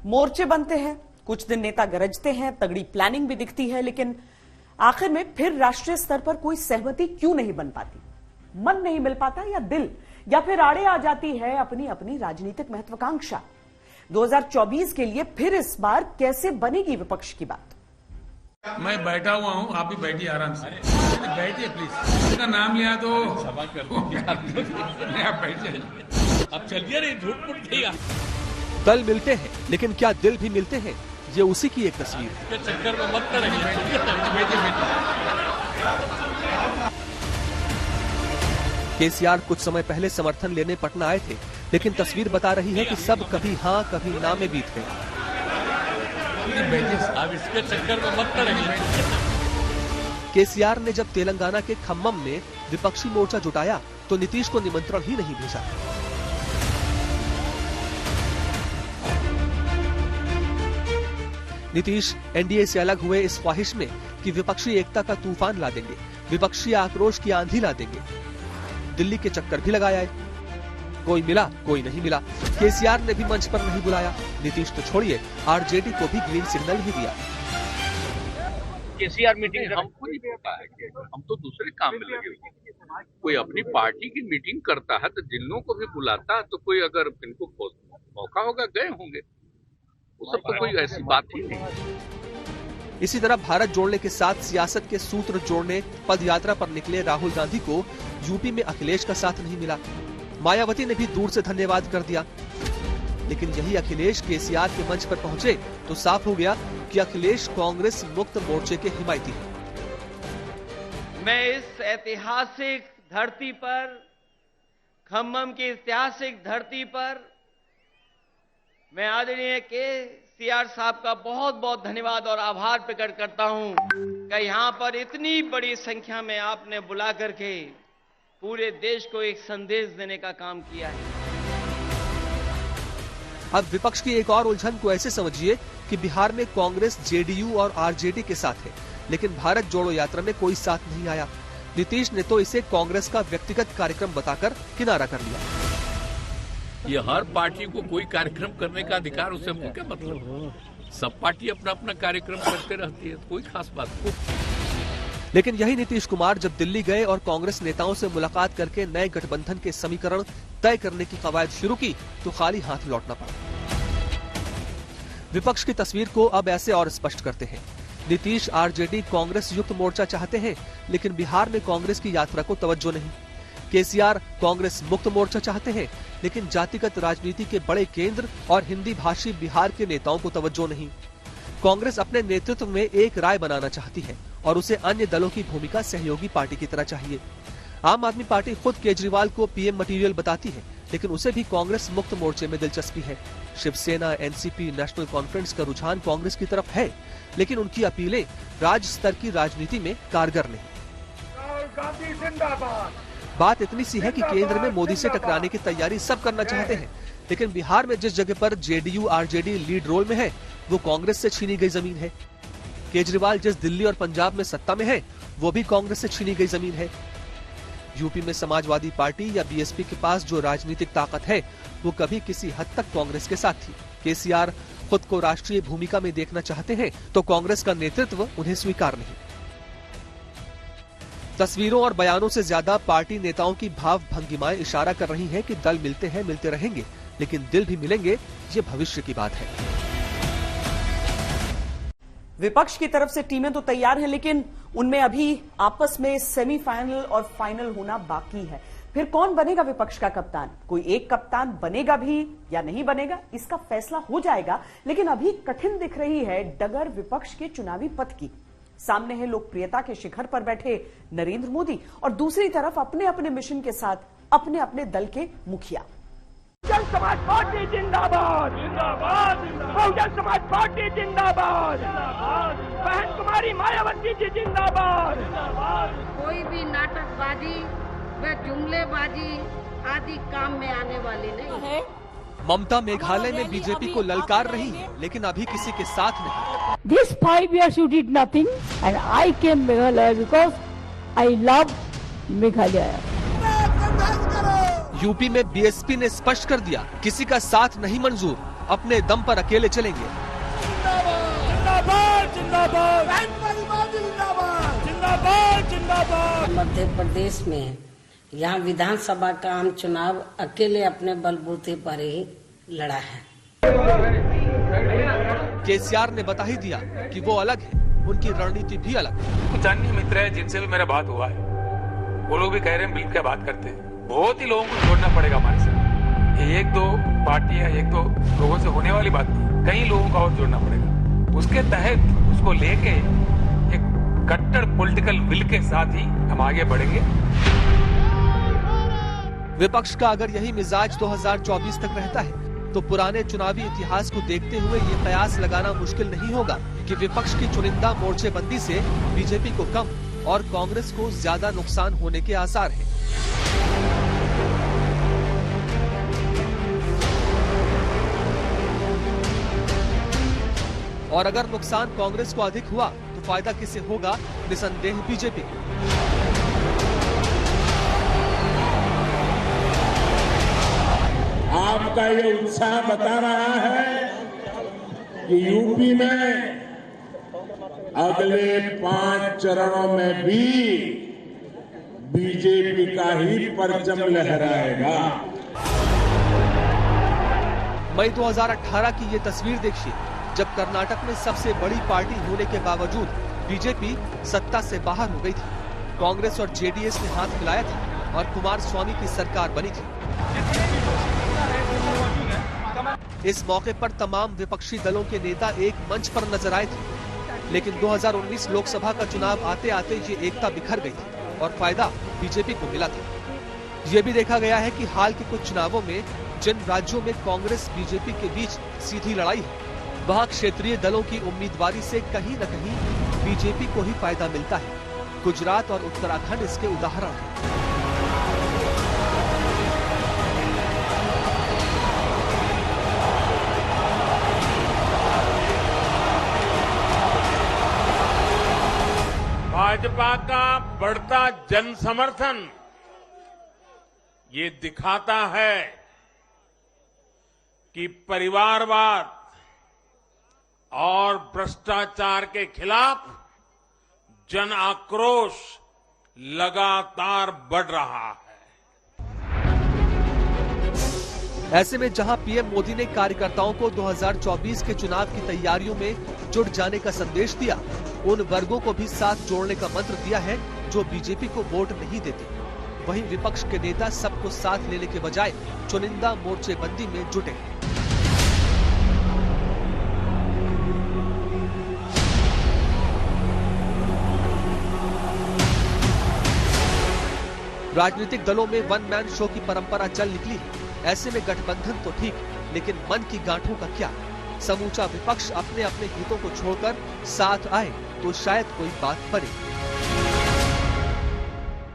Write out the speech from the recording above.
मोर्चे बनते हैं, कुछ दिन नेता गरजते हैं, तगड़ी प्लानिंग भी दिखती है, लेकिन आखिर में फिर राष्ट्रीय स्तर पर कोई सहमति क्यों नहीं बन पाती? मन नहीं मिल पाता या दिल, या फिर आड़े आ जाती है अपनी अपनी राजनीतिक महत्वाकांक्षा? 2024 के लिए फिर इस बार कैसे बनेगी विपक्ष की बात? मैं बैठा हुआ हूँ, आप भी बैठिए आराम से। बैठिए प्लीज, इसका नाम लिया तो सभा कर आप बैठ जाइए। अब चलिए रे, झूठ मूठ किया। दल मिलते हैं लेकिन क्या दिल भी मिलते हैं? ये उसी की एक तस्वीर है। के चक्कर में मत करेंगे। केसीआर कुछ समय पहले समर्थन लेने पटना आए थे, लेकिन तस्वीर बता रही है कि सब कभी हाँ कभी ना में बीत गए। अब इसके चक्कर में मत करेंगे। केसीआर ने जब तेलंगाना के खम्मम में विपक्षी मोर्चा जुटाया तो नीतीश को निमंत्रण ही नहीं भेजा। नीतीश एनडीए से अलग हुए इस ख्वाहिश में कि विपक्षी एकता का तूफान ला देंगे, विपक्षी आक्रोश की आंधी ला देंगे। दिल्ली के चक्कर भी लगाया है, कोई मिला कोई नहीं मिला। केसीआर ने भी मंच पर नहीं बुलाया। नीतीश तो छोड़िए, आरजेडी को भी ग्रीन सिग्नल ही दिया। केसीआर मीटिंग हमको नहीं पता है, हम तो दूसरे काम में लगे हुए। कोई अपनी पार्टी की मीटिंग करता है तो जिन लोगों को भी बुलाता है, तो कोई अगर इनको मौका होगा गए होंगे, वो सब तो कोई ऐसी बात ही नहीं। इसी तरह भारत जोड़ने के साथ सियासत के सूत्र जोड़ने पद यात्रा पर निकले राहुल गांधी को यूपी में अखिलेश का साथ नहीं मिला। मायावती ने भी दूर से धन्यवाद कर दिया, लेकिन यही अखिलेश केसीआर के मंच पर पहुंचे तो साफ हो गया कि अखिलेश कांग्रेस मुक्त मोर्चे के हिमायती हैं। मैं इस ऐतिहासिक धरती पर, खम्मम की ऐतिहासिक धरती पर, मैं आदरणीय केसीआर साहब का बहुत बहुत धन्यवाद और आभार प्रकट करता हूं कि यहां पर इतनी बड़ी संख्या में आपने बुला करके पूरे देश को एक संदेश देने का काम किया है। अब विपक्ष की एक और उलझन को ऐसे समझिए कि बिहार में कांग्रेस जेडीयू और आरजेडी के साथ है, लेकिन भारत जोड़ो यात्रा में कोई साथ नहीं आया। नीतीश ने तो इसे कांग्रेस का व्यक्तिगत कार्यक्रम बताकर किनारा कर लिया। ये हर पार्टी को कोई कार्यक्रम करने का अधिकार, उससे हमको क्या मतलब? सब पार्टी अपना अपना कार्यक्रम करते रहती है, कोई खास बात नहीं। लेकिन यही नीतीश कुमार जब दिल्ली गए और कांग्रेस नेताओं से मुलाकात करके नए गठबंधन के समीकरण तय करने की कवायद शुरू की तो खाली हाथ लौटना पड़ा। विपक्ष की तस्वीर को अब ऐसे और स्पष्ट करते हैं। नीतीश आरजेडी कांग्रेस युक्त मोर्चा चाहते हैं, लेकिन बिहार में कांग्रेस की यात्रा को तवज्जो नहीं। केसीआर कांग्रेस मुक्त मोर्चा चाहते हैं, लेकिन जातिगत राजनीति के बड़े केंद्र और हिंदी भाषी बिहार के नेताओं को तवज्जो नहीं। कांग्रेस अपने नेतृत्व में एक राय बनाना चाहती है और उसे अन्य दलों की भूमिका सहयोगी पार्टी की तरह चाहिए। आम आदमी पार्टी खुद केजरीवाल को पीएम मटेरियल बताती है, लेकिन उसे भी कांग्रेस मुक्त मोर्चे में दिलचस्पी है। शिवसेना, एनसीपी, नेशनल कॉन्फ्रेंस का रुझान कांग्रेस की तरफ है, लेकिन उनकी अपीलें राज्य स्तर की राजनीति में कारगर नहीं। बात इतनी सी है कि केंद्र में मोदी से टकराने की तैयारी सब करना चाहते हैं, लेकिन बिहार में जिस जगह पर जेडीयू आरजेडी लीड रोल में है वो कांग्रेस से छीनी गई जमीन है। केजरीवाल जिस दिल्ली और पंजाब में सत्ता में है वो भी कांग्रेस से छीनी गई जमीन है। यूपी में समाजवादी पार्टी या बीएसपी के पास जो राजनीतिक ताकत है वो कभी किसी हद तक कांग्रेस के साथ थी। केसीआर खुद को राष्ट्रीय भूमिका में देखना चाहते हैं तो कांग्रेस का नेतृत्व उन्हें स्वीकार नहीं। तस्वीरों और बयानों से ज्यादा पार्टी नेताओं की भाव भंगिमाएं इशारा कर रही हैं कि दल मिलते हैं, मिलते रहेंगे, लेकिन दिल भी मिलेंगे, ये भविष्य की बात है। विपक्ष की तरफ से टीमें तो तैयार हैं, लेकिन उनमें अभी आपस में सेमीफाइनल और फाइनल होना बाकी है। फिर कौन बनेगा विपक्ष का कप्तान? कोई एक कप्तान बनेगा भी या नहीं बनेगा, इसका फैसला हो जाएगा। लेकिन अभी कठिन दिख रही है डगर विपक्ष के चुनावी पथ की। सामने है लोकप्रियता के शिखर पर बैठे नरेंद्र मोदी और दूसरी तरफ अपने अपने मिशन के साथ अपने अपने दल के मुखिया। बहुजन समाज पार्टी जिंदाबाद, जिंदाबाद, बहुजन समाज पार्टी जिंदाबाद, बहन कुमारी मायावती जी जिंदाबाद। कोई भी नाटकबाजी व जुमलेबाजी आदि काम में आने वाली नहीं है। ममता मेघालय में बीजेपी को ललकार रही है, लेकिन अभी किसी के साथ नहीं। This 5 years you did nothing and I came Meghalaya because I love Meghalaya. UP में बीएसपी ने स्पष्ट कर दिया किसी का साथ नहीं मंजूर। अपने दम पर अकेले चलेंगे। मध्य प्रदेश में यहाँ विधानसभा का आम चुनाव अकेले अपने बलबूते पर ही लड़ा है। केसीआर ने बता ही दिया कि वो अलग है, उनकी रणनीति भी अलग है। कुछ अन्य मित्र है जिनसे भी मेरा बात हुआ है, वो लोग भी कह रहे हैं मिल के बात करते हैं। बहुत ही लोगों को जोड़ना पड़ेगा हमारे साथ। एक दो पार्टी है, एक दो लोगों से होने वाली बात नहीं, कई लोगों का और जोड़ना पड़ेगा। उसके तहत उसको लेके एक कट्टर पॉलिटिकल विल के साथ ही हम आगे बढ़ेंगे। विपक्ष का अगर यही मिजाज 2024 तक रहता है तो पुराने चुनावी इतिहास को देखते हुए ये कयास लगाना मुश्किल नहीं होगा कि विपक्ष की चुनिंदा मोर्चेबंदी से बीजेपी को कम और कांग्रेस को ज्यादा नुकसान होने के आसार हैं। और अगर नुकसान कांग्रेस को अधिक हुआ तो फायदा किसे होगा? निसंदेह बीजेपी को। आपका ये उत्साह बता रहा है कि यूपी में अगले 5 चरणों में भी बीजेपी का ही परचम लहराएगा। मई 2018 की ये तस्वीर देखिए, जब कर्नाटक में सबसे बड़ी पार्टी होने के बावजूद बीजेपी सत्ता से बाहर हो गई थी। कांग्रेस और जेडीएस ने हाथ मिलाया था और कुमारस्वामी की सरकार बनी थी। इस मौके पर तमाम विपक्षी दलों के नेता एक मंच पर नजर आए थे, लेकिन 2019 लोकसभा का चुनाव आते आते ये एकता बिखर गई थी और फायदा बीजेपी को मिला था। ये भी देखा गया है कि हाल के कुछ चुनावों में जिन राज्यों में कांग्रेस बीजेपी के बीच सीधी लड़ाई है, वहां क्षेत्रीय दलों की उम्मीदवारी से कहीं न कहीं बीजेपी को ही फायदा मिलता है। गुजरात और उत्तराखंड इसके उदाहरण हैं। भाजपा का बढ़ता जन समर्थन ये दिखाता है कि परिवारवाद और भ्रष्टाचार के खिलाफ जन आक्रोश लगातार बढ़ रहा है। ऐसे में जहां पीएम मोदी ने कार्यकर्ताओं को 2024 के चुनाव की तैयारियों में जुट जाने का संदेश दिया, उन वर्गों को भी साथ जोड़ने का मंत्र दिया है जो बीजेपी को वोट नहीं देते। वहीं विपक्ष के नेता सबको साथ लेने के बजाय चुनिंदा मोर्चेबंदी में जुटे। राजनीतिक दलों में वन मैन शो की परंपरा चल निकली है। ऐसे में गठबंधन तो ठीक, लेकिन मन की गांठों का क्या? समूचा विपक्ष अपने अपने हितों को छोड़कर साथ आए तो शायद कोई बात बने।